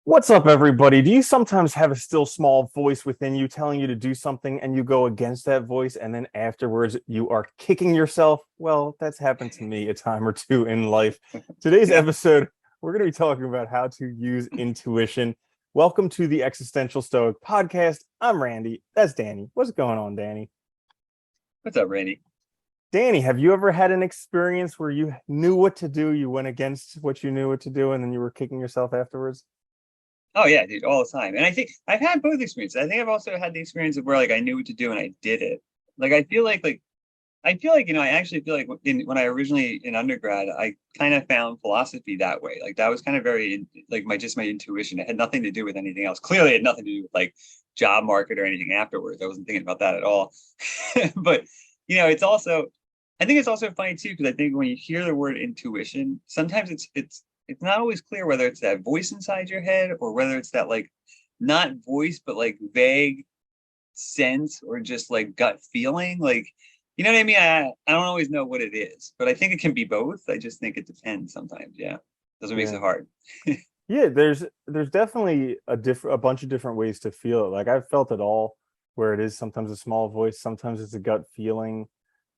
What's up, everybody? Do you sometimes have a still small voice within you telling you to do something and you go against that voice and then afterwards you are kicking yourself? Well, that's happened to me a time or two in life. Today's Yeah, episode, we're going to be talking about how to use intuition. Welcome to the Existential Stoic podcast. I'm Randy. That's Danny. What's going on, Danny? what's up, Randy? Danny, have you ever had an experience where you knew what to do, you went against what you knew what to do, and then you were kicking yourself afterwards? Oh yeah, dude, all the time. And I think I've had both experiences. I think I've also had the experience of where like I knew what to do and I did it. Like I feel like I actually feel like when I originally in undergrad, I kind of found philosophy that way. Like that was kind of very like my intuition. It had nothing to do with anything else. Clearly, it had nothing to do with like job market or anything afterwards. I wasn't thinking about that at all. But it's also I think it's also funny too because I think when you hear the word intuition, sometimes it's not always clear whether it's that voice inside your head or whether it's that like not voice but like vague sense or just like gut feeling. Like, you know what I mean? I don't always know what it is, but I think it can be both. I just think it depends sometimes. Yeah. That's what makes Yeah. it hard. Yeah, there's definitely a bunch of different ways to feel it. Like I've felt it all, where it is sometimes a small voice, sometimes it's a gut feeling.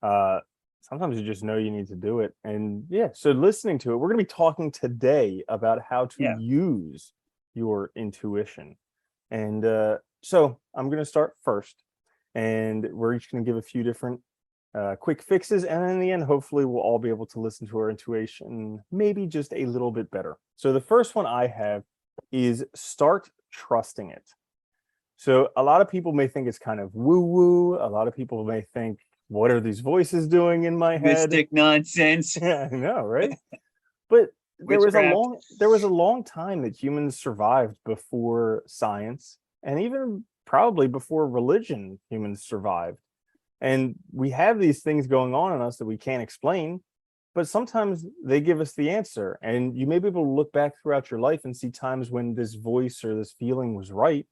Uh, Sometimes you just know you need to do it. And yeah, so listening to it, we're going to be talking today about how to Yeah. use your intuition. And so I'm going to start first, and we're each going to give a few different quick fixes. And in the end, hopefully, we'll all be able to listen to our intuition maybe just a little bit better. So the first one I have is start trusting it. So a lot of people may think it's kind of woo woo. A lot of people may think, what are these voices doing in my head? Mystic nonsense. Yeah, I know, right? But Witchcraft. there was a long time that humans survived before science, and even probably before religion humans survived. And we have these things going on in us that we can't explain, but sometimes they give us the answer. And you may be able to look back throughout your life and see times when this voice or this feeling was right.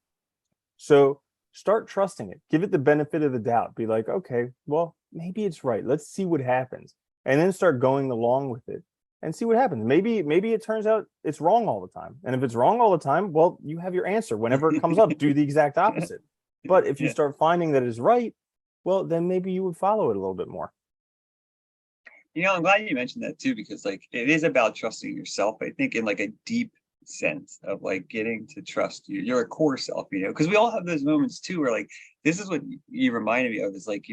So start trusting it. Give it the benefit of the doubt. Be like, okay, well, maybe it's right. Let's see what happens. And then start going along with it and see what happens. Maybe it turns out it's wrong all the time. And if it's wrong all the time, well, you have your answer. Whenever it comes up, do the exact opposite. But if you Yeah. start finding that it's right, well, then maybe you would follow it a little bit more. I'm glad you mentioned that too, because like it is about trusting yourself. I think in like a deep sense of like getting to trust your core self, because we all have those moments too where like this is what you reminded me of is like,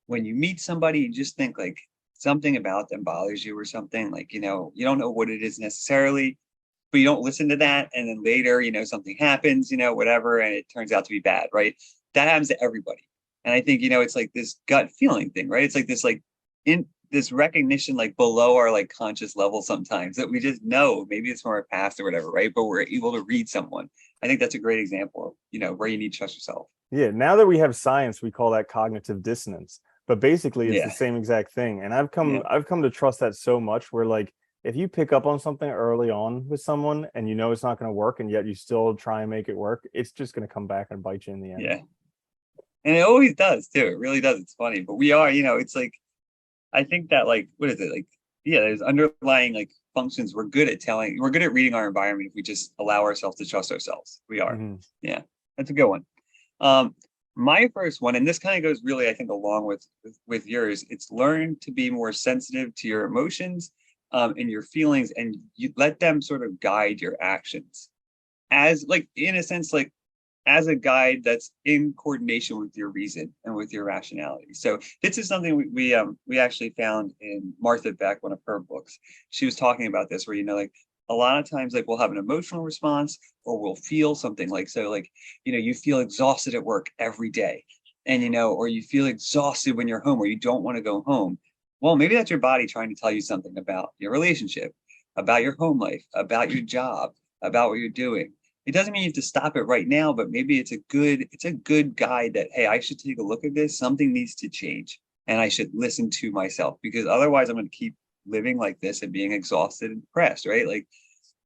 when you meet somebody, you just think like something about them bothers you or something, like, you don't know what it is necessarily, but you don't listen to that. And then later, something happens, whatever, and it turns out to be bad, right? That happens to everybody. And I think, it's like this gut feeling thing, right? It's like this like in this recognition like below our like conscious level sometimes that we just know maybe it's from our past or whatever, right? But we're able to read someone. I think that's a great example of, where you need to trust yourself. Yeah, now that we have science, we call that cognitive dissonance. But basically it's the Yeah. same exact thing. And Yeah. I've come to trust that so much where like if you pick up on something early on with someone and you know it's not going to work and yet you still try and make it work, it's just going to come back and bite you in the end. Yeah. And it always does too. It really does. It's funny. But we are, it's like I think that like what is it? Like, yeah, there's underlying like functions we're good at reading our environment if we just allow ourselves to trust ourselves. We are. Hmm. Yeah. That's a good one. Um, my first one, and this kind of goes really, I think, along with yours, it's learn to be more sensitive to your emotions and your feelings, and you let them sort of guide your actions. As like in a sense, like as a guide that's in coordination with your reason and with your rationality. So this is something we actually found in Martha Beck, one of her books. She was talking about this, where like a lot of times like we'll have an emotional response or we'll feel something like so like you feel exhausted at work every day, and or you feel exhausted when you're home or you don't want to go home. Well, maybe that's your body trying to tell you something about your relationship, about your home life, about your job, about what you're doing. It doesn't mean you have to stop it right now, but maybe it's a good guide that, hey, I should take a look at this. Something needs to change. And I should listen to myself, because otherwise I'm going to keep living like this and being exhausted and depressed, right? Like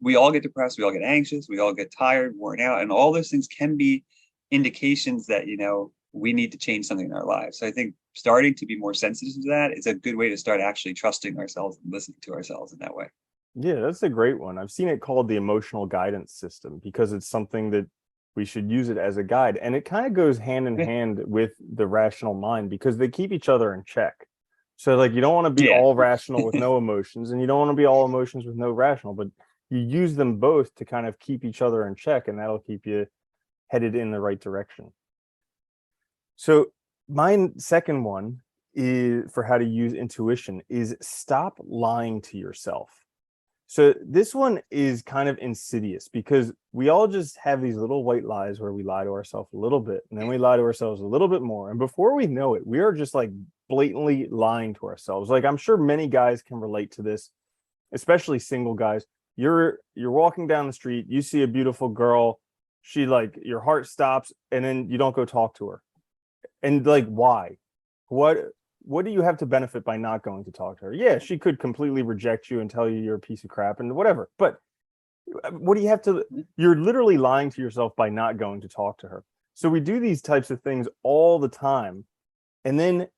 we all get depressed, we all get anxious, we all get tired, worn out, and all those things can be indications that, we need to change something in our lives. So I think starting to be more sensitive to that is a good way to start actually trusting ourselves and listening to ourselves in that way. Yeah, that's a great one. I've seen it called the emotional guidance system because it's something that we should use it as a guide. And it kind of goes hand in Yeah. hand with the rational mind because they keep each other in check. So, like, you don't want to be Yeah. all rational with no emotions, and you don't want to be all emotions with no rational, but you use them both to kind of keep each other in check, and that'll keep you headed in the right direction. So, my second one is for how to use intuition is stop lying to yourself. So this one is kind of insidious because we all just have these little white lies where we lie to ourselves a little bit and then we lie to ourselves a little bit more. And before we know it, we are just like blatantly lying to ourselves. Like I'm sure many guys can relate to this, especially single guys. You're walking down the street, you see a beautiful girl, she like your heart stops and then you don't go talk to her. And like why? What what do you have to benefit by not going to talk to her? Yeah, she could completely reject you and tell you you're a piece of crap and whatever. But what do you have to you're literally lying to yourself by not going to talk to her. So we do these types of things all the time. And then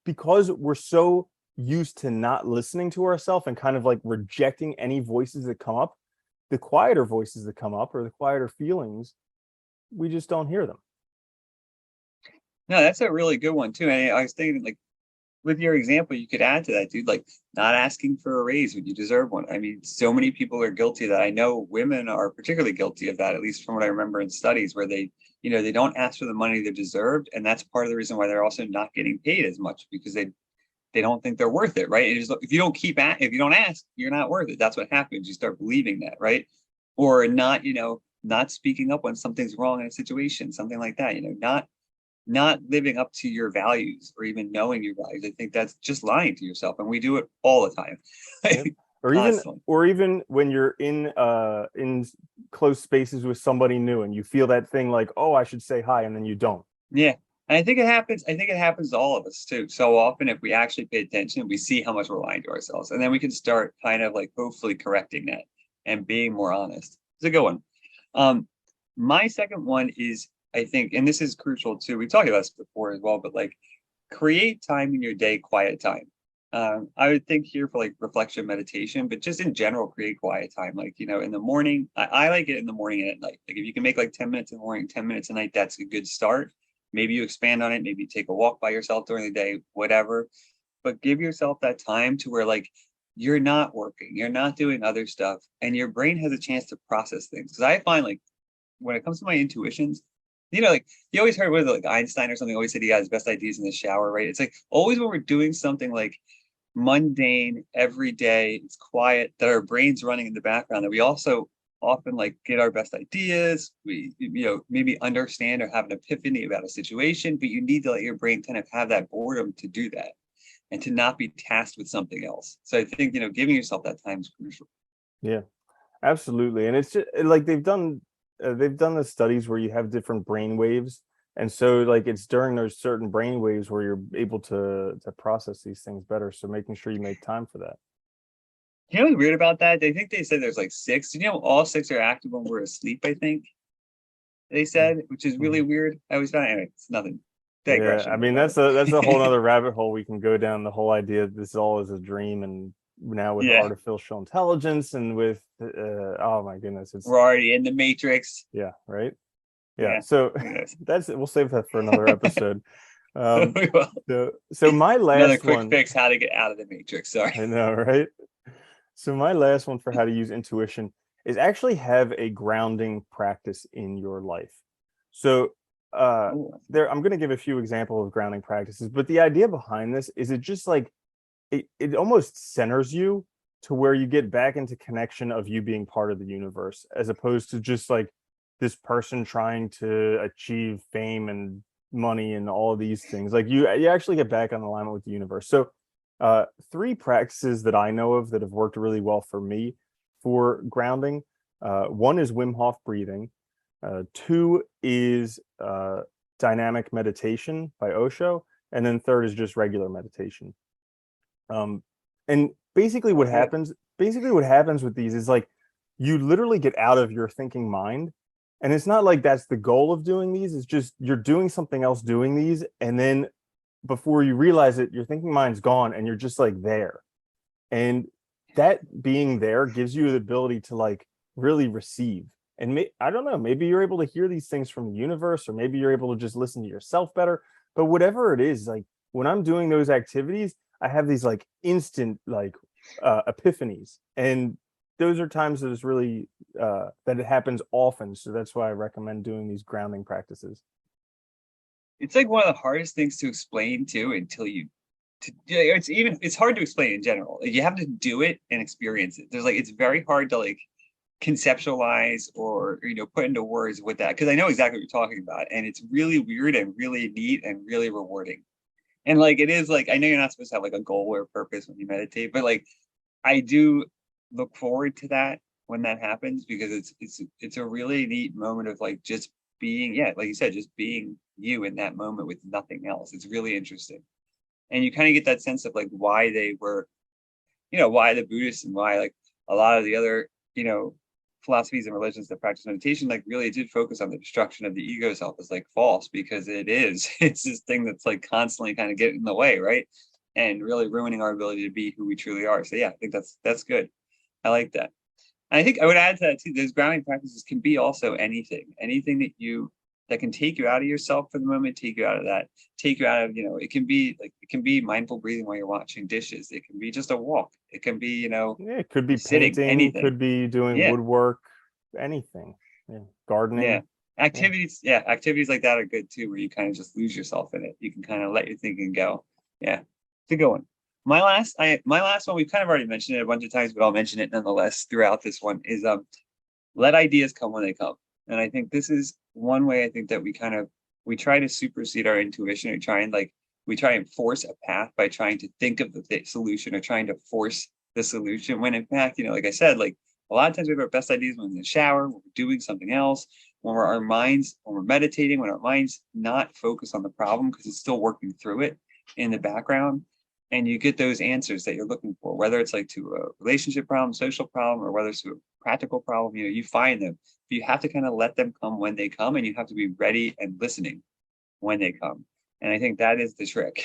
because we're so used to not listening to ourselves and kind of like rejecting any voices that come up, the quieter voices that come up or the quieter feelings, we just don't hear them. No, that's a really good one too. And I was thinking like with your example, you could add to that, dude, like not asking for a raise when you deserve one. I mean, so many people are guilty of that. I know women are particularly guilty of that, at least from what I remember in studies where they don't ask for the money they deserved. And that's part of the reason why they're also not getting paid as much because they don't think they're worth it, right? If you don't if you don't ask, you're not worth it. That's what happens. You start believing that, right? Or not, not speaking up when something's wrong in a situation, something like that, not living up to your values or even knowing your values. I think that's just lying to yourself. And we do it all the time. Yep. Or even Constantly. or even when you're in close spaces with somebody new and you feel that thing like, oh, I should say hi, and then you don't. Yeah. And I think it happens. I think it happens to all of us too. So often, if we actually pay attention, we see how much we're lying to ourselves. And then we can start kind of like hopefully correcting that and being more honest. It's a good one. Um, my second one is, I think, and this is crucial too. We've talked about this before as well, but like create time in your day, quiet time. I would think here for like reflection meditation, but just in general, create quiet time. Like, in the morning, I like it in the morning and at night. Like if you can make like 10 minutes in the morning, 10 minutes at night, that's a good start. Maybe you expand on it, maybe you take a walk by yourself during the day, whatever. But give yourself that time to where like you're not working, you're not doing other stuff, and your brain has a chance to process things. Because I find like when it comes to my intuitions, like you always heard with like Einstein or something always said he has his best ideas in the shower, right? It's like always when we're doing something like mundane every day, it's quiet, that our brain's running in the background, that we also often like get our best ideas. We, maybe understand or have an epiphany about a situation, but you need to let your brain kind of have that boredom to do that and to not be tasked with something else. So I think, giving yourself that time is crucial. Yeah, absolutely. And it's just like they've done the studies where you have different brain waves. And so like it's during those certain brain waves where you're able to process these things better. So making sure you make time for that. You know what's weird about that? They think they said there's like six. All six are active when we're asleep, I think they said, which is really Mhm. weird. I always found anyway, it's nothing. Yeah, I Digression, mean whatever. that's a whole other rabbit hole we can go down. The whole idea that this all is a dream, and now with Yeah, artificial intelligence and with oh my goodness, it's we're already in the matrix. yeah, right. Yeah, Yeah. so Yes. that's we'll save that for another episode. Um, Well, so my another last quick one, fix how to get out of the matrix. Sorry. I know, right? So my last one for how to use intuition is actually have a grounding practice in your life. So uh Ooh. I'm going to give a few examples of grounding practices, but the idea behind this is it just like it almost centers you to where you get back into connection of you being part of the universe as opposed to just like this person trying to achieve fame and money and all of these things. Like you actually get back on alignment with the universe. So three practices that I know of that have worked really well for me for grounding. One is Wim Hof breathing. Two is dynamic meditation by Osho, and then third is just regular meditation. Um, and Okay. basically what happens with these is like you literally get out of your thinking mind. And it's not like that's the goal of doing these. It's just you're doing something else doing these. And then before you realize it, your thinking mind's gone and you're just like there. And that being there gives you the ability to like really receive. And I don't know, maybe you're able to hear these things from the universe, or maybe you're able to just listen to yourself better. But whatever it is, like when I'm doing those activities, I have these like instant like epiphanies, and those are times that it's really that it happens often. So that's why I recommend doing these grounding practices. It's like one of the hardest things to explain too until it's hard to explain in general. Like, you have to do it and experience it. There's like it's very hard to like conceptualize or put into words with that, because I know exactly what you're talking about, and it's really weird and really neat and really rewarding. And like it is like, I know you're not supposed to have like a goal or a purpose when you meditate, but like I do look forward to that when that happens, because it's a really neat moment of like just being, yeah, like you said, just being you in that moment with nothing else. It's really interesting. And you kind of get that sense of like why they were, why the Buddhists and why like a lot of the other, philosophies and religions that practice meditation like really did focus on the destruction of the ego self as like false, because it's this thing that's like constantly kind of getting in the way, right? And really ruining our ability to be who we truly are. So yeah, I think that's good. I like that. And I think I would add to that too, those grounding practices can be also anything that can take you out of yourself for the moment, take you out of that, take you out of, it can be mindful breathing while you're washing dishes. It can be just a walk. It can be, Yeah, it could be sitting, painting, anything. could be doing Yeah. anything. Anything. Yeah. Gardening. Yeah. Activities like that are good too, where you kind of just lose yourself in it. You can kind of let your thinking go. Yeah. It's a good one. My last one, we've kind of already mentioned it a bunch of times, but I'll mention it nonetheless throughout this one, is let ideas come when they come. And I think this is one way I think that we try to supersede our intuition, or we try and force a path by trying to think of the solution, or trying to force the solution, when in fact, like I said, like a lot of times we have our best ideas when we're in the shower, when we're doing something else, when we're meditating, when our minds not focus on the problem because it's still working through it in the background. And you get those answers that you're looking for, whether it's like to a relationship problem, social problem, or whether it's to a practical problem, you find them. But you have to kind of let them come when they come, and you have to be ready and listening when they come. And I think that is the trick,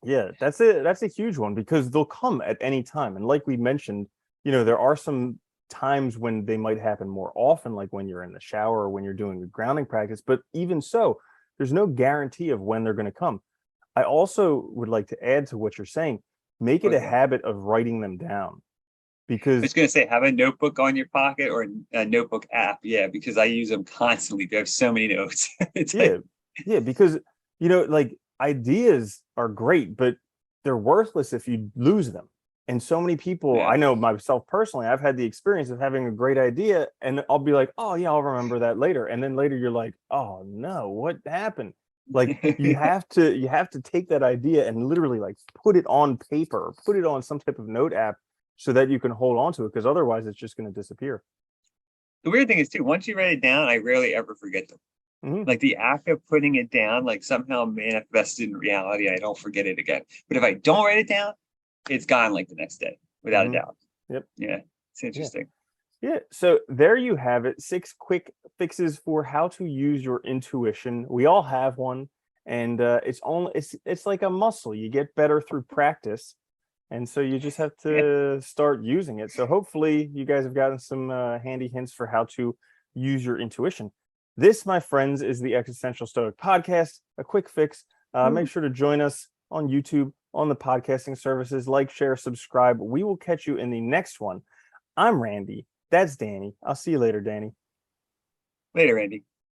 Yeah, that's a huge one, because they'll come at any time. And like we mentioned, there are some times when they might happen more often, like when you're in the shower or when you're doing the grounding practice. But even so, there's no guarantee of when they're going to come. I also would like to add to what you're saying, make it What's a that? habit of writing them down, I was because going to say, have a notebook on your pocket or a notebook app. Yeah, because I use them constantly. I have so many notes. It's yeah, like, yeah, because like ideas are great, but they're worthless if you lose them. And so many people, yeah. I know myself personally, I've had the experience of having a great idea, and I'll be like, oh yeah, I'll remember that later. And then later you're like, oh no, what happened? Like you have to take that idea and literally like put it on paper, put it on some type of note app, so that you can hold on to it, because otherwise it's just going to disappear. The weird thing is too, once you write it down, I rarely ever forget them. Mhm. Like the act of putting it down, like somehow manifested in reality. I don't forget it again. But if I don't write it down, it's gone like the next day, without a Mhm. doubt. Yep. Yeah, it's Yeah. interesting. Yeah, so there you have it. 6 quick fixes for how to use your intuition. We all have one, and it's like a muscle. You get better through practice, and so you just have Yeah. to start using it. So hopefully, you guys have gotten some handy hints for how to use your intuition. This, my friends, is the Existential Stoic podcast. A quick fix. Make Woo. sure to join us on YouTube, on the podcasting services. Like, share, subscribe. We will catch you in the next one. I'm Randy. That's Danny. I'll see you later, Danny. Later, Andy.